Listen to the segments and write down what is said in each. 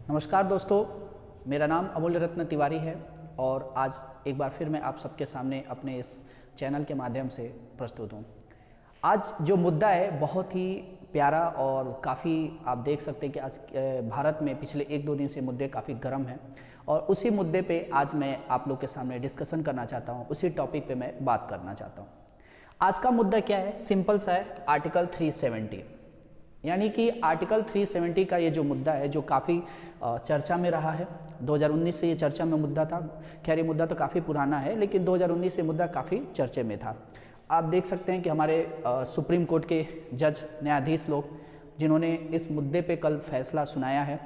नमस्कार दोस्तों, मेरा नाम अमूल्य रत्न तिवारी है और आज एक बार फिर मैं आप सबके सामने अपने इस चैनल के माध्यम से प्रस्तुत हूँ। आज जो मुद्दा है बहुत ही प्यारा और काफ़ी आप देख सकते हैं कि आज भारत में पिछले 1-2 दिन से मुद्दे काफ़ी गर्म हैं और उसी मुद्दे पे आज मैं आप लोग के सामने डिस्कशन करना चाहता हूँ, उसी टॉपिक पे मैं बात करना चाहता हूँ। आज का मुद्दा क्या है? सिंपल सा है, आर्टिकल 370। यानी कि आर्टिकल 370 का ये जो मुद्दा है जो काफ़ी चर्चा में रहा है। 2019 से ये चर्चा में मुद्दा था। खैर ये मुद्दा तो काफ़ी पुराना है, लेकिन 2019 से मुद्दा काफ़ी चर्चे में था। आप देख सकते हैं कि हमारे सुप्रीम कोर्ट के जज न्यायाधीश लोग जिन्होंने इस मुद्दे पे कल फैसला सुनाया है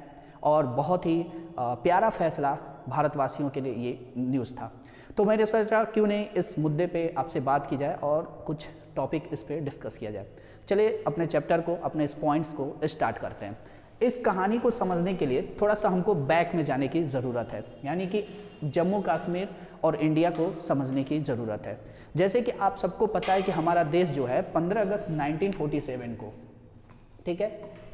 और बहुत ही प्यारा फैसला भारतवासियों के लिए ये न्यूज़ था। तो मैंने सोचा क्यों नहीं इस मुद्दे पे आपसे बात की जाए और कुछ टॉपिक इस पे डिस्कस किया जाए। चलिए अपने चैप्टर को, अपने इस पॉइंट्स को स्टार्ट करते हैं। इस कहानी को समझने के लिए थोड़ा सा हमको बैक में जाने की ज़रूरत है, यानी कि जम्मू कश्मीर और इंडिया को समझने की ज़रूरत है। जैसे कि आप सबको पता है कि हमारा देश जो है 15 अगस्त 1947 को, ठीक है,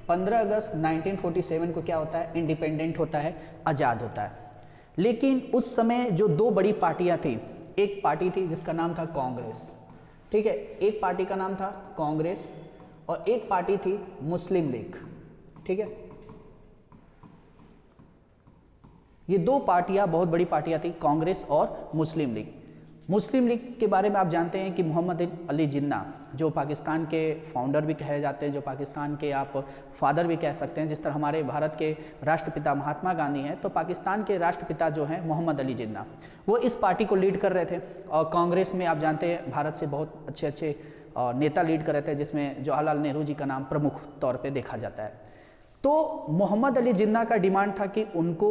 15 अगस्त 1947 को क्या होता है? इंडिपेंडेंट होता है, आज़ाद होता है। लेकिन उस समय जो दो बड़ी पार्टियां थी, एक पार्टी थी जिसका नाम था कांग्रेस, ठीक है, एक पार्टी का नाम था कांग्रेस और एक पार्टी थी मुस्लिम लीग, ठीक है। ये दो पार्टियां बहुत बड़ी पार्टियां थी, कांग्रेस और मुस्लिम लीग। मुस्लिम लीग के बारे में आप जानते हैं कि मोहम्मद अली जिन्ना, जो पाकिस्तान के फाउंडर भी कहे जाते हैं, जो पाकिस्तान के आप फादर भी कह सकते हैं, जिस तरह हमारे भारत के राष्ट्रपिता महात्मा गांधी हैं, तो पाकिस्तान के राष्ट्रपिता जो हैं मोहम्मद अली जिन्ना, वो इस पार्टी को लीड कर रहे थे। और कांग्रेस में आप जानते हैं भारत से बहुत अच्छे अच्छे नेता लीड कर रहे थे, जिसमें जवाहरलाल नेहरू जी का नाम प्रमुख तौर पर देखा जाता है। तो मोहम्मद अली जिन्ना का डिमांड था कि उनको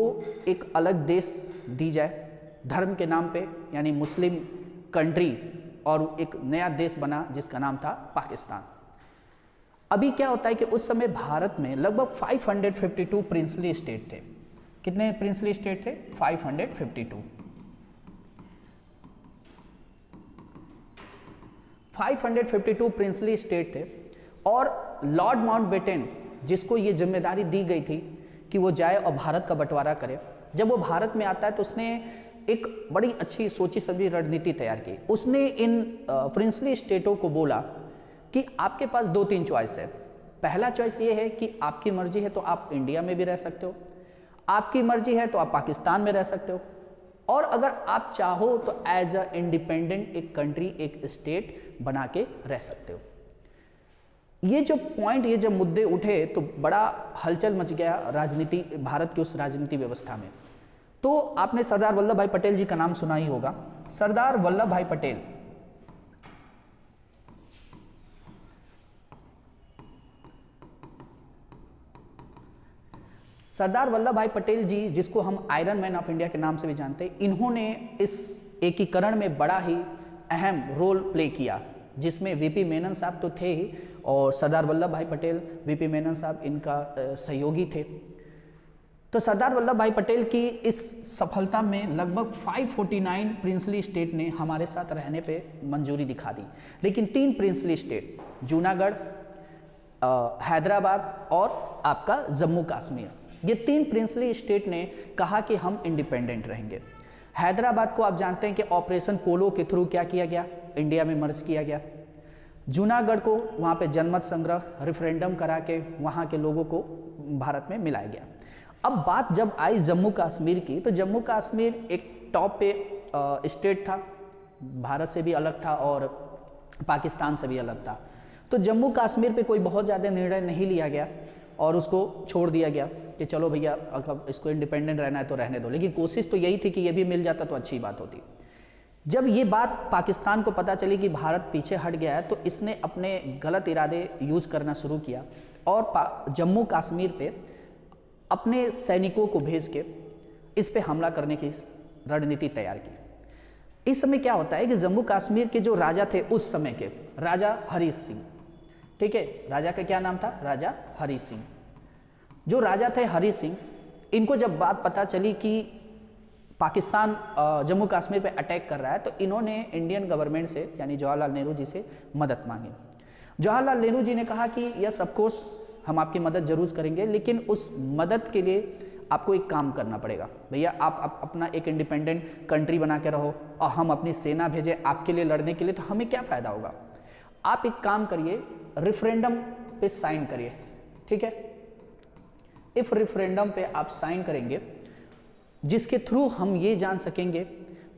एक अलग देश दी जाए धर्म के नाम पे, यानी मुस्लिम कंट्री, और एक नया देश बना जिसका नाम था पाकिस्तान। अभी क्या होता है कि उस समय भारत में लगभग 552 प्रिंसली स्टेट थे। कितने प्रिंसली स्टेट थे? 552। 552 प्रिंसली स्टेट थे और लॉर्ड माउंटबेटन, जिसको ये जिम्मेदारी दी गई थी कि वो जाए और भारत का बंटवारा करे, जब वो भारत में आता है तो उसने एक बड़ी अच्छी सोची समझी रणनीति तैयार की। उसने इन प्रिंसली स्टेटों को बोला कि आपके पास 2-3 चॉइस है। पहला चॉइस ये है कि आपकी मर्जी है तो आप इंडिया में भी रह सकते हो, आपकी मर्जी है तो आप पाकिस्तान में रह सकते हो, और अगर आप चाहो तो एज अ इंडिपेंडेंट एक कंट्री, एक स्टेट बना के रह सकते हो। ये जो पॉइंट, ये जब मुद्दे उठे तो बड़ा हलचल मच गया राजनीति, भारत की उस राजनीति व्यवस्था में। तो आपने सरदार वल्लभ भाई पटेल जी का नाम सुना ही होगा। सरदार वल्लभ भाई पटेल सरदार वल्लभ भाई पटेल जी, जिसको हम आयरन मैन ऑफ इंडिया के नाम से भी जानते हैं, इन्होंने इस एकीकरण में बड़ा ही अहम रोल प्ले किया, जिसमें वीपी मेनन साहब तो थे ही और सरदार वल्लभ भाई पटेल, वीपी मेनन साहब इनका सहयोगी थे। तो सरदार वल्लभ भाई पटेल की इस सफलता में लगभग 549 प्रिंसली स्टेट ने हमारे साथ रहने पे मंजूरी दिखा दी। लेकिन 3 प्रिंसली स्टेट, जूनागढ़, हैदराबाद और आपका जम्मू कश्मीर, ये 3 प्रिंसली स्टेट ने कहा कि हम इंडिपेंडेंट रहेंगे। हैदराबाद को आप जानते हैं कि ऑपरेशन पोलो के थ्रू क्या किया गया? इंडिया में मर्ज किया गया। जूनागढ़ को वहाँ पे जनमत संग्रह, रेफरेंडम करा के वहाँ के लोगों को भारत में मिलाया गया। अब बात जब आई जम्मू कश्मीर की, तो जम्मू कश्मीर एक टॉप पे स्टेट था, भारत से भी अलग था और पाकिस्तान से भी अलग था। तो जम्मू कश्मीर पे कोई बहुत ज़्यादा निर्णय नहीं लिया गया और उसको छोड़ दिया गया कि चलो भैया अगर इसको इंडिपेंडेंट रहना है तो रहने दो। लेकिन कोशिश तो यही थी कि ये भी मिल जाता तो अच्छी बात होती। जब ये बात पाकिस्तान को पता चली कि भारत पीछे हट गया है, तो इसने अपने गलत इरादे यूज़ करना शुरू किया और जम्मू कश्मीर पे अपने सैनिकों को भेज के इस पे हमला करने की रणनीति तैयार की। इस समय क्या होता है कि जम्मू कश्मीर के जो राजा थे उस समय के, राजा हरी सिंह, ठीक है, राजा का क्या नाम था? राजा हरी सिंह। जो राजा थे हरी सिंह, इनको जब बात पता चली कि पाकिस्तान जम्मू कश्मीर पे अटैक कर रहा है, तो इन्होंने इंडियन गवर्नमेंट से, यानी जवाहरलाल नेहरू जी से मदद मांगी। जवाहरलाल नेहरू जी ने कहा कि यस ऑफ कोर्स हम आपकी मदद जरूर करेंगे, लेकिन उस मदद के लिए आपको एक काम करना पड़ेगा भैया, आप अपना एक इंडिपेंडेंट कंट्री बना के रहो और हम अपनी सेना भेजें आपके लिए लड़ने के लिए, तो हमें क्या फ़ायदा होगा। आप एक काम करिए, रेफरेंडम पे साइन करिए, ठीक है। इफ रेफरेंडम पे आप साइन करेंगे, जिसके थ्रू हम ये जान सकेंगे,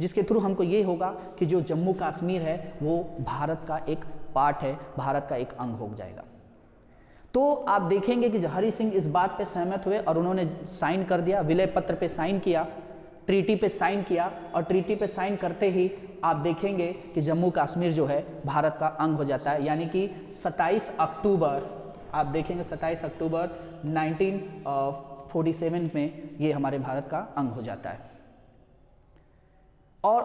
जिसके थ्रू हमको ये होगा कि जो जम्मू कश्मीर है वो भारत का एक पार्ट है, भारत का एक अंग हो जाएगा। तो आप देखेंगे कि हरि सिंह इस बात पे सहमत हुए और उन्होंने साइन कर दिया, विलय पत्र पे साइन किया, ट्रीटी पे साइन किया, और ट्रीटी पे साइन करते ही आप देखेंगे कि जम्मू कश्मीर जो है भारत का अंग हो जाता है। यानी कि 27 अक्टूबर, आप देखेंगे 27 अक्टूबर 1947 में ये हमारे भारत का अंग हो जाता है। और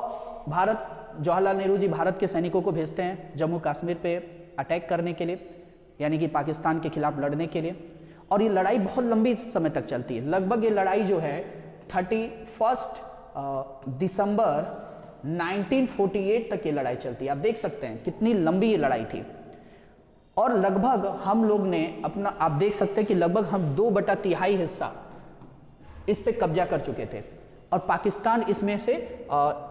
भारत, जवाहरलाल नेहरू जी भारत के सैनिकों को भेजते हैं जम्मू कश्मीर पे अटैक करने के लिए, यानी कि पाकिस्तान के खिलाफ लड़ने के लिए। और ये लड़ाई बहुत लंबी समय तक चलती है, लगभग ये लड़ाई जो है 31 दिसंबर 1948 तक ये लड़ाई चलती है। आप देख सकते हैं कितनी लंबी ये लड़ाई थी। और लगभग हम लोग ने अपना, आप देख सकते हैं कि लगभग हम 2/3 हिस्सा इस पे कब्जा कर चुके थे, और पाकिस्तान इसमें से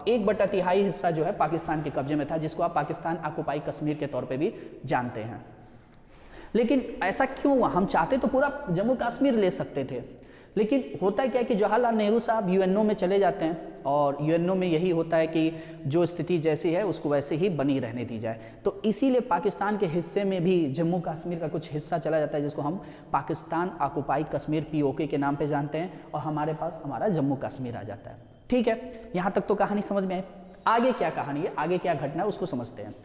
1/3 हिस्सा जो है पाकिस्तान के कब्जे में था, जिसको आप पाकिस्तान ऑक्युपाई कश्मीर के तौर पे भी जानते हैं। लेकिन ऐसा क्यों हुआ? हम चाहते तो पूरा जम्मू कश्मीर ले सकते थे, लेकिन होता क्या है कि जवाहरलाल नेहरू साहब यूएनओ में चले जाते हैं, और यूएनओ में यही होता है कि जो स्थिति जैसी है उसको वैसे ही बनी रहने दी जाए। तो इसीलिए पाकिस्तान के हिस्से में भी जम्मू कश्मीर का कुछ हिस्सा चला जाता है, जिसको हम पाकिस्तान ऑक्युपाई कश्मीर पीओके के नाम पे जानते हैं, और हमारे पास हमारा जम्मू कश्मीर आ जाता है। ठीक है, यहाँ तक तो कहानी समझ में आई। आगे क्या कहानी है, आगे क्या घटना है उसको समझते हैं।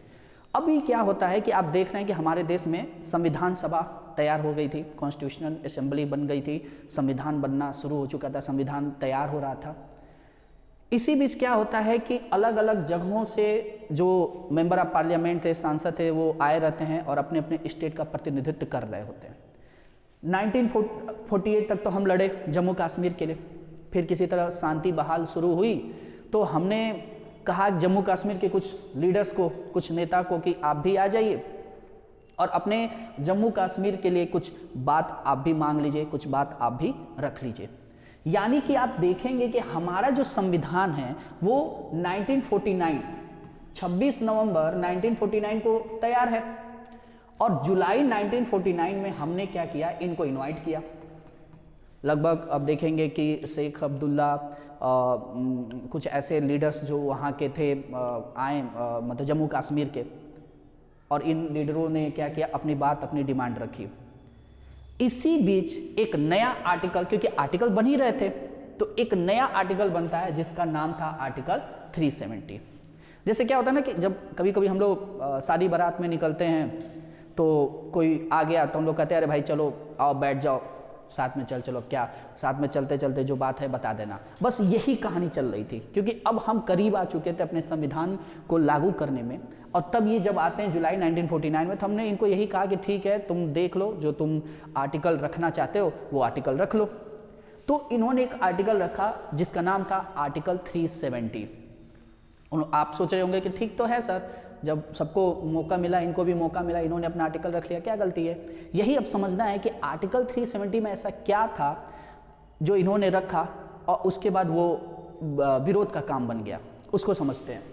अभी क्या होता है कि आप देख रहे हैं कि हमारे देश में संविधान सभा तैयार हो गई थी, कॉन्स्टिट्यूशनल असेंबली बन गई थी, संविधान बनना शुरू हो चुका था, संविधान तैयार हो रहा था। इसी बीच क्या होता है कि अलग अलग जगहों से जो मेंबर ऑफ पार्लियामेंट थे, सांसद थे, वो आए रहते हैं और अपने अपने स्टेट का प्रतिनिधित्व कर रहे होते हैं। 1948 तक तो हम लड़े जम्मू कश्मीर के लिए, फिर किसी तरह शांति बहाल शुरू हुई, तो हमने कहा जम्मू कश्मीर के कुछ लीडर्स को, कुछ नेता को कि आप भी आ जाइए और अपने जम्मू कश्मीर के लिए कुछ बात आप भी मांग लीजिए, कुछ बात आप भी रख लीजिए। यानी कि आप देखेंगे कि हमारा जो संविधान है वो 1949, 26 नवंबर 1949 को तैयार है, और जुलाई 1949 में हमने क्या किया, इनको इनवाइट किया। लगभग अब देखेंगे कि शेख अब्दुल्ला, कुछ ऐसे लीडर्स जो वहाँ के थे आए, मतलब जम्मू कश्मीर के, और इन लीडरों ने क्या किया, अपनी बात, अपनी डिमांड रखी। इसी बीच एक नया आर्टिकल, क्योंकि आर्टिकल बन ही रहे थे, तो एक नया आर्टिकल बनता है जिसका नाम था आर्टिकल 370। जैसे क्या होता है ना कि जब कभी कभी हम लोग शादी बारात में निकलते हैं तो कोई आ गया तो हम लोग कहते हैं अरे भाई चलो आओ बैठ जाओ, साथ में चलो, क्या साथ में चलते चलते जो बात है बता देना। बस यही कहानी चल रही थी, क्योंकि अब हम करीब आ चुके थे अपने संविधान को लागू करने में। और तब ये जब आते हैं जुलाई 1949 में, तो हमने इनको यही कहा कि ठीक है, तुम देख लो, जो तुम आर्टिकल रखना चाहते हो वो आर्टिकल रख लो। तो इन्होंने एक आर्टिकल रखा जिसका नाम था आर्टिकल 370। आप सोच रहे होंगे कि ठीक तो है सर, जब सबको मौका मिला, इनको भी मौका मिला, इन्होंने अपना आर्टिकल रख लिया, क्या गलती है? यही अब समझना है कि आर्टिकल 370 में ऐसा क्या था जो इन्होंने रखा और उसके बाद वो विरोध का काम बन गया, उसको समझते हैं।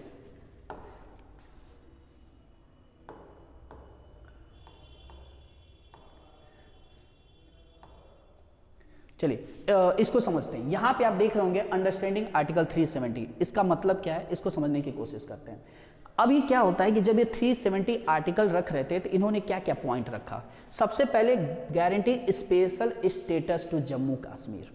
चलिए इसको समझते हैं। यहाँ पे आप देख रहे होंगे अंडरस्टैंडिंग आर्टिकल 370, इसका मतलब क्या है, इसको समझने की कोशिश करते हैं। अभी क्या होता है कि जब ये 370 आर्टिकल रख रहे थे तो इन्होंने क्या क्या पॉइंट रखा। सबसे पहले guarantee special status to Jammu Kashmir,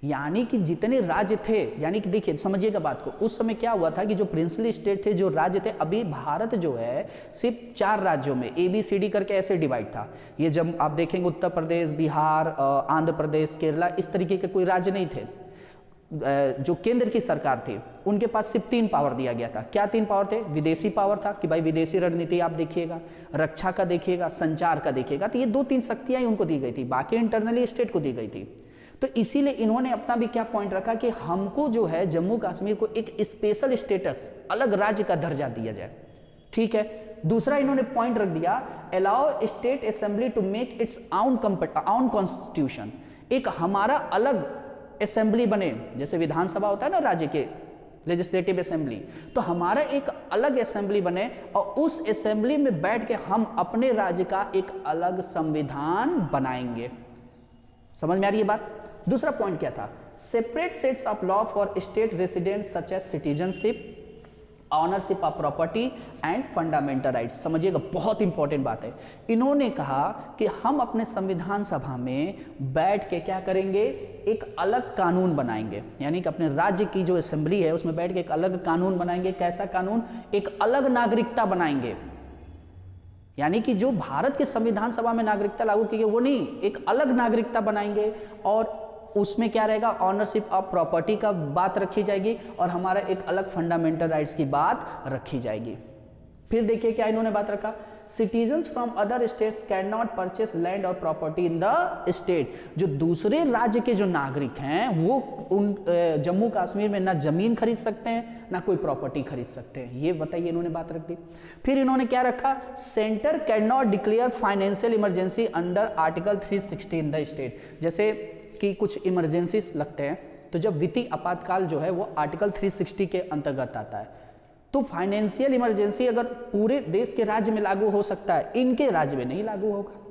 यानी कि जितने राज्य थे, यानी कि देखिए समझिएगा बात को, उस समय क्या हुआ था कि जो प्रिंसली स्टेट थे, जो राज्य थे, अभी भारत जो है सिर्फ 4 राज्यों में ABCD करके ऐसे डिवाइड था। ये जब आप देखेंगे उत्तर प्रदेश, बिहार, आंध्र प्रदेश, केरला, इस तरीके के कोई राज्य नहीं थे। जो केंद्र की सरकार थी उनके पास सिर्फ 3 पावर दिया गया था। क्या 3 पावर थे? विदेशी पावर था कि भाई विदेशी रणनीति आप देखिएगा, रक्षा का देखिएगा, संचार का देखिएगा, तो ये 2-3 शक्तियां ही उनको दी गई थी, बाकी इंटरनली स्टेट को दी गई थी। तो इसीलिए इन्होंने अपना भी क्या पॉइंट रखा कि हमको जो है जम्मू कश्मीर को एक स्पेशल स्टेटस, अलग राज्य का दर्जा दिया जाए। ठीक है। दूसरा इन्होंने पॉइंट रख दिया, allow state assembly to make its own constitution, एक हमारा अलग असेंबली बने, जैसे विधानसभा होता है ना राज्य के, लेजिस्लेटिव असेंबली, तो हमारा एक अलग असेंबली बने और उस असेंबली में बैठ के हम अपने राज्य का एक अलग संविधान बनाएंगे। समझ में आ रही है बात? दूसरा पॉइंट क्या था? Separate sets of law for state residents such as citizenship, ownership of property and fundamental rights. समझिएगा, बहुत इंपॉर्टेंट बात है। इन्होंने कहा कि हम अपने संविधान सभा में बैठ के क्या करेंगे, एक अलग कानून बनाएंगे, यानी कि अपने राज्य की जो असेंबली है उसमें बैठ के एक अलग कानून बनाएंगे। कैसा कानून? एक अलग नागरिकता बनाएंगे, यानी कि जो भारत के संविधान सभा में नागरिकता लागू की गई वो नहीं, एक अलग नागरिकता बनाएंगे और उसमें क्या रहेगा, ऑनरशिप ऑफ प्रॉपर्टी का बात रखी जाएगी और हमारा एक अलग फंडामेंटल राइट्स की बात रखी जाएगी। फिर देखिए क्या इन्होंने बात रखा, citizens from other states can not purchase land और प्रॉपर्टी इन द स्टेट। जो दूसरे राज्य के जो नागरिक हैं वो उन जम्मू कश्मीर में ना जमीन खरीद सकते हैं ना कोई प्रॉपर्टी खरीद सकते हैं, ये बताइए इन्होंने बात रख दी। फिर इन्होंने क्या रखा, centre can not declare financial emergency under article 360 in the state. जैसे कि कुछ इमरजेंसीज लगते हैं तो जब वित्तीय आपातकाल जो है वो आर्टिकल 360 के अंतर्गत आता है, तो फाइनेंशियल इमरजेंसी अगर पूरे देश के राज्य में लागू हो सकता है, इनके राज्य में नहीं लागू होगा।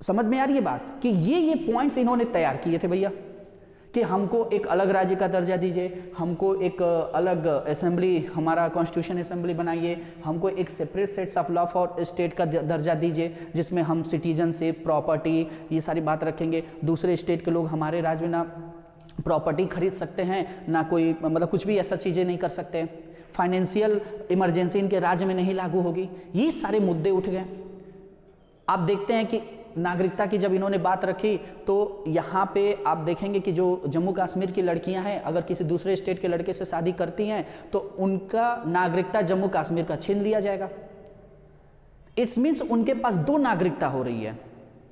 समझ में आ रही है बात कि ये पॉइंट्स इन्होंने तैयार किए थे भैया, कि हमको एक अलग राज्य का दर्जा दीजिए, हमको एक अलग असेंबली, हमारा कॉन्स्टिट्यूशन असेंबली बनाइए, हमको एक separate sets of law for state का दर्जा दीजिए जिसमें हम सिटीजनशिप, प्रॉपर्टी, ये सारी बात रखेंगे। दूसरे स्टेट के लोग हमारे राज्य में ना प्रॉपर्टी खरीद सकते हैं ना कोई मतलब कुछ भी ऐसा चीज़ें नहीं कर सकते हैं, फाइनेंशियल इमरजेंसी इनके राज्य में नहीं लागू होगी। ये सारे मुद्दे उठ गए। आप देखते हैं कि नागरिकता की जब इन्होंने बात रखी तो यहाँ पे आप देखेंगे कि जो जम्मू कश्मीर की लड़कियां हैं अगर किसी दूसरे स्टेट के लड़के से शादी करती हैं तो उनका नागरिकता जम्मू कश्मीर का छीन लिया जाएगा। इट्स मीन्स उनके पास दो नागरिकता हो रही है।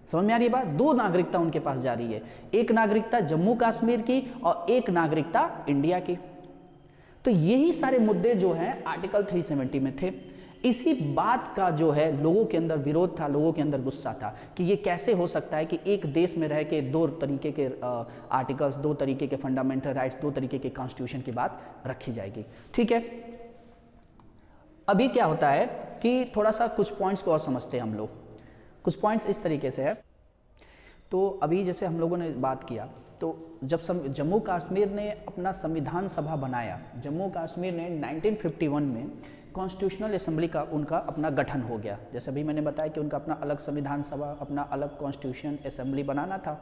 समझ में आ रही है बात? दो नागरिकता उनके पास जा रही है, एक नागरिकता जम्मू कश्मीर की और एक नागरिकता इंडिया की। तो यही सारे मुद्दे जो हैं आर्टिकल 370 में थे। इसी बात का जो है लोगों के अंदर विरोध था, लोगों के अंदर गुस्सा था कि ये कैसे हो सकता है कि एक देश में रह के दो तरीके के आर्टिकल्स, दो तरीके के फंडामेंटल राइट्स, दो तरीके के कॉन्स्टिट्यूशन की बात रखी जाएगी। ठीक है, अभी क्या होता है कि थोड़ा सा कुछ पॉइंट्स को और समझते हैं हम लोग। कुछ पॉइंट्स इस तरीके से है, तो अभी जैसे हम लोगों ने बात किया तो जब जम्मू कश्मीर ने अपना संविधान सभा बनाया, जम्मू कश्मीर ने 1951 में कॉन्स्टिट्यूशनल असेंबली का उनका अपना गठन हो गया। जैसे अभी मैंने बताया कि उनका अपना अलग संविधान सभा, अपना अलग कॉन्स्टिट्यूशन असेंबली बनाना था,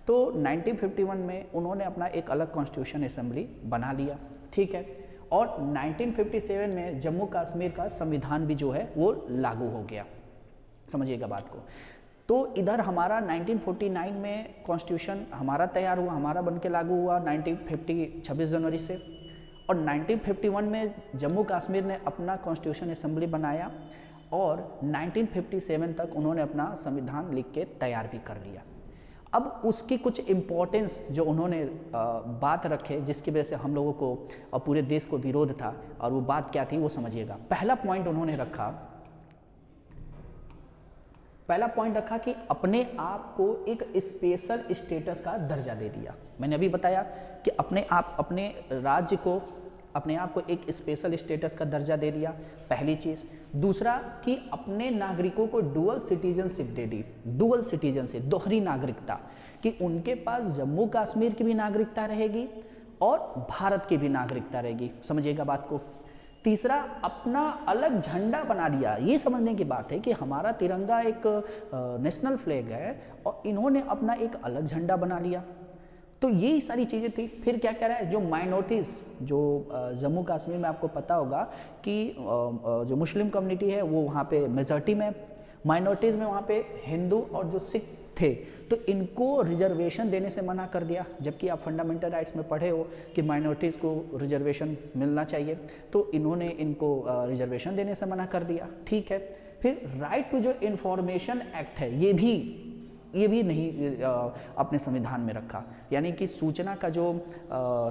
तो 1951 में उन्होंने अपना एक अलग कॉन्स्टिट्यूशन असेंबली बना लिया। ठीक है, और 1957 में जम्मू कश्मीर का संविधान भी जो है वो लागू हो गया। समझिएगा बात को। तो इधर हमारा 1949 में कॉन्स्टिट्यूशन हमारा तैयार हुआ, हमारा बन के लागू हुआ 26 जनवरी से, और 1951 में जम्मू कश्मीर ने अपना कॉन्स्टिट्यूशन असेंबली बनाया और 1957 तक उन्होंने अपना संविधान लिख के तैयार भी कर लिया। अब उसकी कुछ इम्पोर्टेंस जो उन्होंने बात रखे जिसकी वजह से हम लोगों को और पूरे देश को विरोध था, और वो बात क्या थी वो समझिएगा। पहला पॉइंट उन्होंने रखा, पहला पॉइंट रखा कि अपने आप को एक स्पेशल स्टेटस का दर्जा दे दिया। मैंने अभी बताया कि अपने आप, अपने राज्य को, अपने आप को एक स्पेशल स्टेटस का दर्जा दे दिया, पहली चीज़। दूसरा कि अपने नागरिकों को डुअल सिटीजनशिप दे दी, डुअल सिटीजनशिप, दोहरी नागरिकता, कि उनके पास जम्मू कश्मीर की भी नागरिकता रहेगी और भारत की भी नागरिकता रहेगी। समझिएगा बात को। तीसरा, अपना अलग झंडा बना लिया। ये समझने की बात है कि हमारा तिरंगा एक नेशनल फ्लैग है और इन्होंने अपना एक अलग झंडा बना लिया। तो यही सारी चीज़ें थी। फिर क्या कह रहा है, जो माइनॉरिटीज़, जो जम्मू कश्मीर में आपको पता होगा कि जो मुस्लिम कम्युनिटी है वो वहाँ पे मेजॉरिटी में, माइनॉरिटीज़ में वहाँ पे हिंदू और जो सिख थे, तो इनको रिजर्वेशन देने से मना कर दिया। जबकि आप फंडामेंटल राइट्स में पढ़े हो कि माइनॉरिटीज़ को रिजर्वेशन मिलना चाहिए, तो इन्होंने इनको रिजर्वेशन देने से मना कर दिया। ठीक है, फिर राइट टू जो इंफॉर्मेशन एक्ट है ये भी नहीं अपने संविधान में रखा, यानी कि सूचना का जो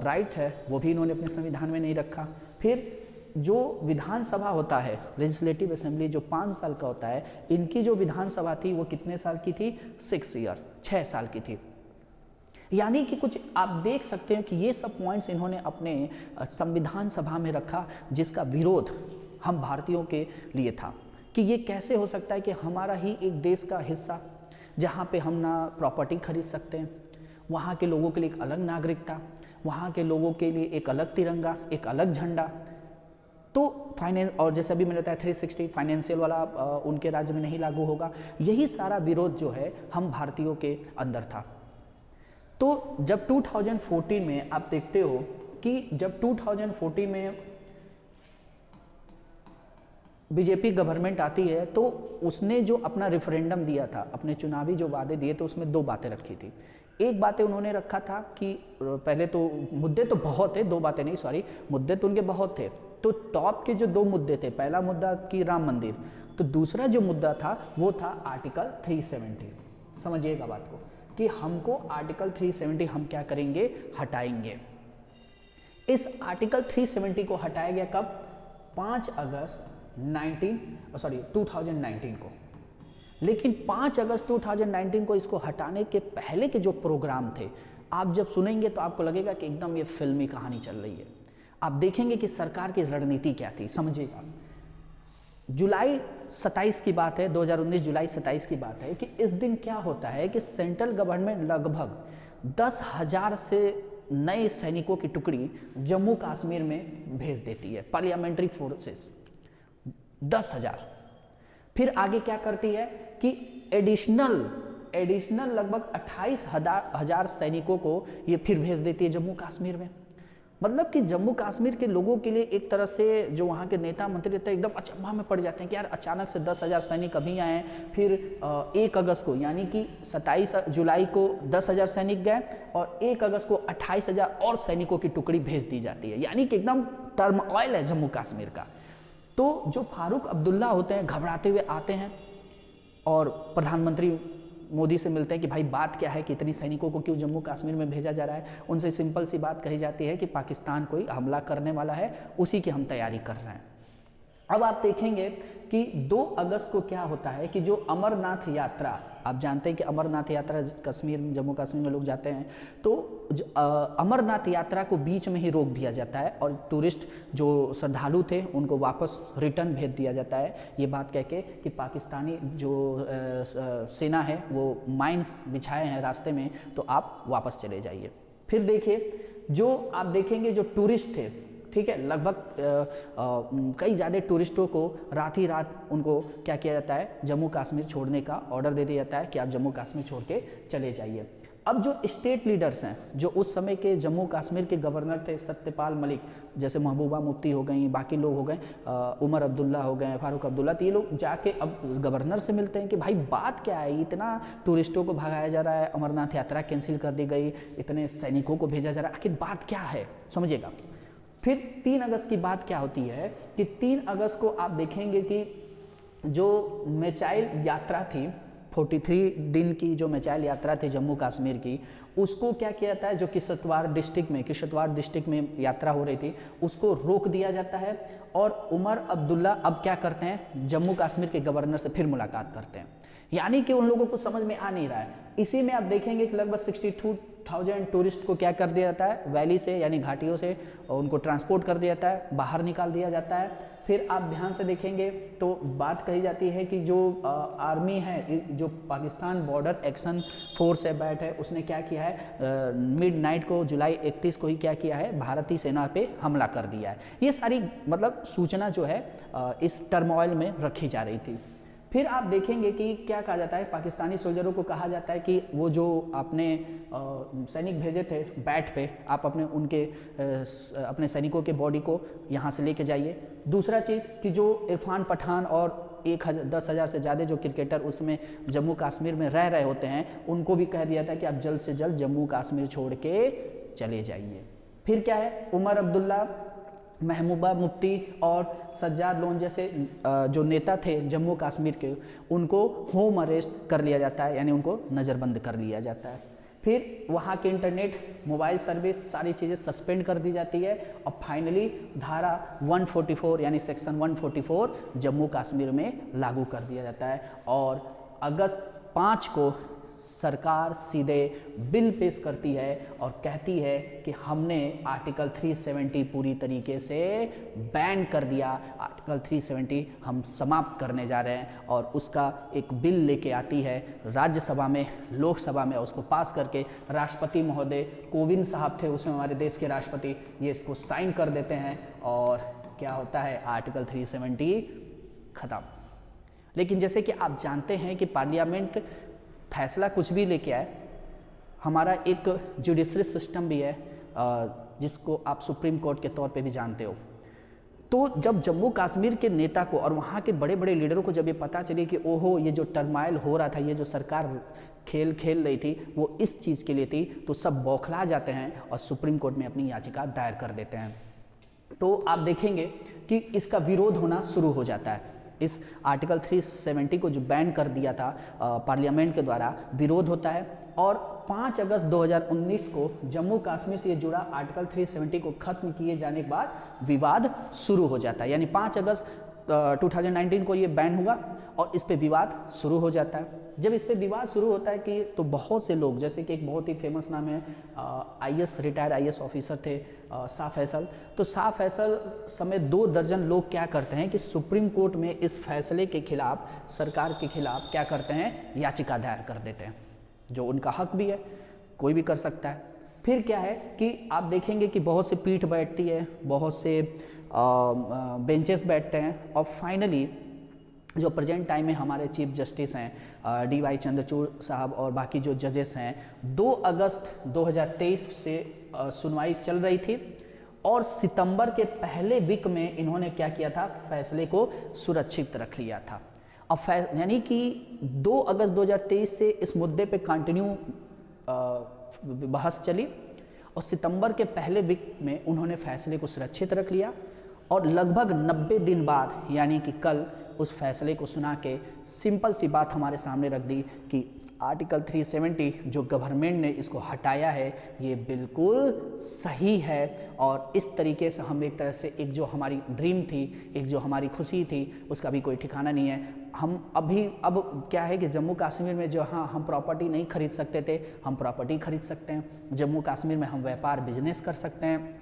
राइट है वो भी इन्होंने अपने संविधान में नहीं रखा। फिर जो विधानसभा होता है, लेजिस्लेटिव असेंबली, जो 5 साल का होता है, इनकी जो विधानसभा थी वो कितने साल की थी? 6 ईयर, 6 साल की थी। यानी कि कुछ आप देख सकते हैं कि ये सब पॉइंट्स इन्होंने अपने संविधान सभा में रखा, जिसका विरोध हम भारतीयों के लिए था कि ये कैसे हो सकता है कि हमारा ही एक देश का हिस्सा जहाँ पे हम ना प्रॉपर्टी खरीद सकते हैं, वहाँ के लोगों के लिए एक अलग नागरिकता, वहाँ के लोगों के लिए एक अलग तिरंगा, एक अलग झंडा। तो फाइनेंस, और जैसे अभी मैंने बताया 360 फाइनेंशियल वाला उनके राज्य में नहीं लागू होगा। यही सारा विरोध जो है हम भारतीयों के अंदर था। तो जब 2014 में आप देखते हो कि जब 2014 में बीजेपी गवर्नमेंट आती है तो उसने जो अपना रेफरेंडम दिया था, अपने चुनावी जो वादे दिए थे, उसमें दो बातें रखी थी। एक बातें उन्होंने रखा था कि पहले तो मुद्दे तो बहुत थे, दो बातें नहीं सॉरी, मुद्दे तो उनके बहुत थे। तो टॉप के जो दो मुद्दे थे, पहला मुद्दा कि राम मंदिर, तो दूसरा जो मुद्दा था वो था आर्टिकल 370। समझिएगा बात को कि हमको आर्टिकल 370 हम क्या करेंगे, हटाएंगे। इस आर्टिकल 370 को हटाया गया कब, 5 अगस्त 2019 को। लेकिन 5 अगस्त 2019 को इसको हटाने के पहले के जो प्रोग्राम थे, आप जब सुनेंगे तो आपको लगेगा कि एकदम ये फिल्मी कहानी चल रही है। आप देखेंगे कि सरकार की रणनीति क्या थी, समझिएगा। जुलाई 27 की बात है, 2019 जुलाई 27 की बात है कि इस दिन क्या होता है कि सेंट्रल गवर्नमेंट लगभग 10,000 से नए सैनिकों की टुकड़ी जम्मू कश्मीर में भेज देती है, पार्लियामेंट्री फोर्सेस 10,000। फिर आगे क्या करती है कि एडिशनल लगभग 28,000 सैनिकों को ये फिर भेज देती है जम्मू कश्मीर में। मतलब कि जम्मू कश्मीर के लोगों के लिए एक तरह से जो वहाँ के नेता मंत्री रहते हैं एकदम अचंभा में पड़ जाते हैं कि यार अचानक से 10,000 सैनिक अभी आए, फिर 1 अगस्त को यानी कि 27 जुलाई को 10,000 सैनिक गए और 1 अगस्त को 28,000 और सैनिकों की टुकड़ी भेज दी जाती है। यानी कि एकदम टर्मोइल है जम्मू कश्मीर का। तो जो फारूक अब्दुल्ला होते हैं घबराते हुए आते हैं और प्रधानमंत्री मोदी से मिलते हैं कि भाई बात क्या है कि इतनी सैनिकों को क्यों जम्मू कश्मीर में भेजा जा रहा है। उनसे सिंपल सी बात कही जाती है कि पाकिस्तान कोई हमला करने वाला है, उसी की हम तैयारी कर रहे हैं। अब आप देखेंगे कि 2 अगस्त को क्या होता है कि जो अमरनाथ यात्रा, आप जानते हैं कि अमरनाथ यात्रा कश्मीर जम्मू कश्मीर में लोग जाते हैं, तो अमरनाथ यात्रा को बीच में ही रोक दिया जाता है और टूरिस्ट जो श्रद्धालु थे उनको वापस रिटर्न भेज दिया जाता है, ये बात कह के कि पाकिस्तानी जो सेना है वो माइंस बिछाए हैं रास्ते में, तो आप वापस चले जाइए। फिर देखिए जो आप देखेंगे जो टूरिस्ट थे, ठीक है, लगभग कई ज़्यादा टूरिस्टों को रात ही रात उनको क्या किया जाता है, जम्मू कश्मीर छोड़ने का ऑर्डर दे दिया जाता है कि आप जम्मू कश्मीर छोड़ के चले जाइए। अब जो स्टेट लीडर्स हैं, जो उस समय के जम्मू कश्मीर के गवर्नर थे सत्यपाल मलिक, जैसे महबूबा मुफ्ती हो गई, बाकी लोग हो गए, उमर अब्दुल्ला हो गए, फारूक अब्दुल्ला, तो ये लोग जाके अब गवर्नर से मिलते हैं कि भाई बात क्या है, इतना टूरिस्टों को भगाया जा रहा है, अमरनाथ यात्रा कैंसिल कर दी गई, इतने सैनिकों को भेजा जा रहा है, आखिर बात क्या है, समझिएगा। फिर 3 अगस्त की बात क्या होती है कि 3 अगस्त को आप देखेंगे कि जो मिसाइल यात्रा थी, 43 दिन की जो मिसाइल यात्रा थी जम्मू कश्मीर की, उसको क्या किया जाता है, जो किश्तवाड़ डिस्ट्रिक्ट में यात्रा हो रही थी, उसको रोक दिया जाता है। और उमर अब्दुल्ला अब क्या करते हैं, जम्मू कश्मीर के गवर्नर से फिर मुलाकात करते हैं। यानी कि उन लोगों को समझ में आ नहीं रहा है। इसी में आप देखेंगे कि लगभग 62,000 टूरिस्ट को क्या कर दिया जाता है, वैली से यानी घाटियों से उनको ट्रांसपोर्ट कर दिया जाता है, बाहर निकाल दिया जाता है। फिर आप ध्यान से देखेंगे तो बात कही जाती है कि जो आर्मी है, जो पाकिस्तान बॉर्डर एक्शन फोर्स है, बैट है, उसने क्या किया है, मिडनाइट को जुलाई 31 को ही क्या किया है, भारतीय सेना पे हमला कर दिया है। ये सारी मतलब सूचना जो है इस टर्मोइल में रखी जा रही थी। फिर आप देखेंगे कि क्या कहा जाता है, पाकिस्तानी सोल्जरों को कहा जाता है कि वो जो आपने सैनिक भेजे थे बैट पे, आप अपने सैनिकों के बॉडी को यहाँ से लेके जाइए। दूसरा चीज़ कि जो इरफान पठान और 10,000 से ज़्यादा जो क्रिकेटर उसमें जम्मू कश्मीर में रह रहे होते हैं, उनको भी कह दिया था कि आप जल्द से जल्द जम्मू कश्मीर छोड़ के चले जाइए। फिर क्या है, उमर अब्दुल्ला, महबूबा मुफ्ती और सज्जाद लोन जैसे जो नेता थे जम्मू कश्मीर के, उनको होम अरेस्ट कर लिया जाता है, यानी उनको नज़रबंद कर लिया जाता है। फिर वहाँ के इंटरनेट, मोबाइल सर्विस, सारी चीज़ें सस्पेंड कर दी जाती है और फाइनली धारा 144 यानी सेक्शन 144 जम्मू कश्मीर में लागू कर दिया जाता है। और अगस्त 5 को सरकार सीधे बिल पेश करती है और कहती है कि हमने आर्टिकल 370 पूरी तरीके से बैन कर दिया, आर्टिकल 370 हम समाप्त करने जा रहे हैं, और उसका एक बिल लेके आती है राज्यसभा में, लोकसभा में, उसको पास करके राष्ट्रपति महोदय कोविंद साहब थे उसमें हमारे देश के राष्ट्रपति, ये इसको साइन कर देते हैं और क्या होता है, आर्टिकल 370 खत्म। लेकिन जैसे कि आप जानते हैं कि पार्लियामेंट फैसला कुछ भी लेके आए, हमारा एक जुडिशरी सिस्टम भी है जिसको आप सुप्रीम कोर्ट के तौर पे भी जानते हो। तो जब जम्मू कश्मीर के नेता को और वहाँ के बड़े बड़े लीडरों को जब ये पता चले कि ओहो ये जो टर्माइल हो रहा था, ये जो सरकार खेल रही थी वो इस चीज़ के लिए थी, तो सब बौखला जाते हैं और सुप्रीम कोर्ट में अपनी याचिका दायर कर देते हैं। तो आप देखेंगे कि इसका विरोध होना शुरू हो जाता है। इस आर्टिकल 370 को जो बैन कर दिया था पार्लियामेंट के द्वारा, विरोध होता है और 5 अगस्त 2019 को जम्मू कश्मीर से ये जुड़ा आर्टिकल 370 को खत्म किए जाने के बाद विवाद शुरू हो जाता है। यानी 5 अगस्त 2019 को ये बैन हुआ और इस पे विवाद शुरू हो जाता है। जब इस पे विवाद शुरू होता है कि तो बहुत से लोग, जैसे कि एक बहुत ही फेमस नाम है IAS रिटायर्ड IAS ऑफिसर थे शाह फैसल, तो शाह फैसल समेत 2 दर्जन लोग क्या करते हैं कि सुप्रीम कोर्ट में इस फैसले के खिलाफ, सरकार के खिलाफ क्या करते हैं, याचिका दायर कर देते हैं, जो उनका हक भी है, कोई भी कर सकता है। फिर क्या है कि आप देखेंगे कि बहुत से पीठ बैठती है, बहुत से बेंचेस बैठते हैं और फाइनली जो प्रेजेंट टाइम में हमारे चीफ जस्टिस हैं DY चंद्रचूड़ साहब और बाकी जो जजेस हैं, 2 अगस्त 2023 से सुनवाई चल रही थी और सितंबर के पहले वीक में इन्होंने क्या किया था, फैसले को सुरक्षित रख लिया था। अब यानी कि 2 अगस्त 2023 से इस मुद्दे पे कंटिन्यू बहस चली और सितंबर के पहले वीक में उन्होंने फैसले को सुरक्षित रख लिया और लगभग 90 दिन बाद यानी कि कल उस फैसले को सुना के सिंपल सी बात हमारे सामने रख दी कि आर्टिकल 370 जो गवर्नमेंट ने इसको हटाया है ये बिल्कुल सही है। और इस तरीके से हम एक तरह से एक जो हमारी ड्रीम थी, एक जो हमारी खुशी थी, उसका भी कोई ठिकाना नहीं है। हम अब क्या है कि जम्मू कश्मीर में जो हम प्रॉपर्टी नहीं खरीद सकते थे, हम प्रॉपर्टी खरीद सकते हैं। जम्मू कश्मीर में हम व्यापार बिजनेस कर सकते हैं।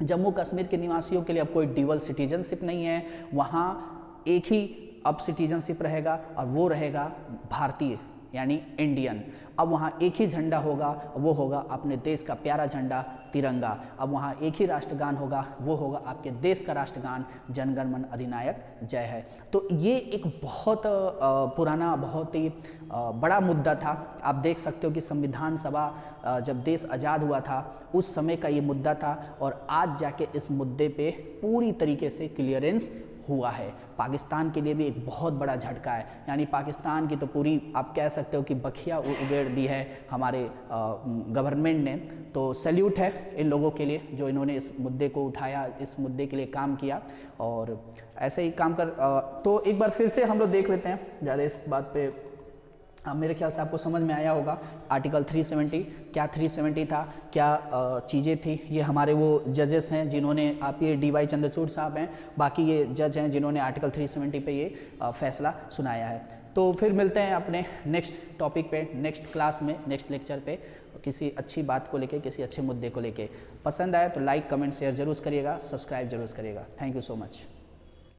जम्मू कश्मीर के निवासियों के लिए अब कोई ड्यूअल सिटीजनशिप नहीं है, वहाँ एक ही अब सिटीजनशिप रहेगा और वो रहेगा भारतीय यानी इंडियन। अब वहाँ एक ही झंडा होगा, वो होगा अपने देश का प्यारा झंडा तिरंगा। अब वहाँ एक ही राष्ट्रगान होगा, वो होगा आपके देश का राष्ट्रगान जन गण मन अधिनायक जय है। तो ये एक बहुत पुराना, बहुत ही बड़ा मुद्दा था। आप देख सकते हो कि संविधान सभा जब देश आज़ाद हुआ था उस समय का ये मुद्दा था और आज जाके इस मुद्दे पे पूरी तरीके से क्लियरेंस हुआ है। पाकिस्तान के लिए भी एक बहुत बड़ा झटका है, यानी पाकिस्तान की तो पूरी आप कह सकते हो कि बखिया उगेड़ दी है हमारे गवर्नमेंट ने। तो सैल्यूट है इन लोगों के लिए जो इन्होंने इस मुद्दे को उठाया, इस मुद्दे के लिए काम किया और ऐसे ही काम कर। तो एक बार फिर से हम लोग देख लेते हैं, ज़्यादा इस बात पे मेरे ख्याल से आपको समझ में आया होगा आर्टिकल 370 क्या 370 था, क्या चीज़ें थी। ये हमारे वो जजेस हैं जिन्होंने, आप ये DY चंद्रचूड़ साहब हैं, बाकी ये जज हैं जिन्होंने आर्टिकल 370 पे ये फैसला सुनाया है। तो फिर मिलते हैं अपने नेक्स्ट टॉपिक पे, नेक्स्ट क्लास में, नेक्स्ट लेक्चर पे, किसी अच्छी बात को लेके, किसी अच्छे मुद्दे को लेके। पसंद आए तो लाइक कमेंट शेयर जरूर करिएगा, सब्सक्राइब जरूर करिएगा। Thank you so much.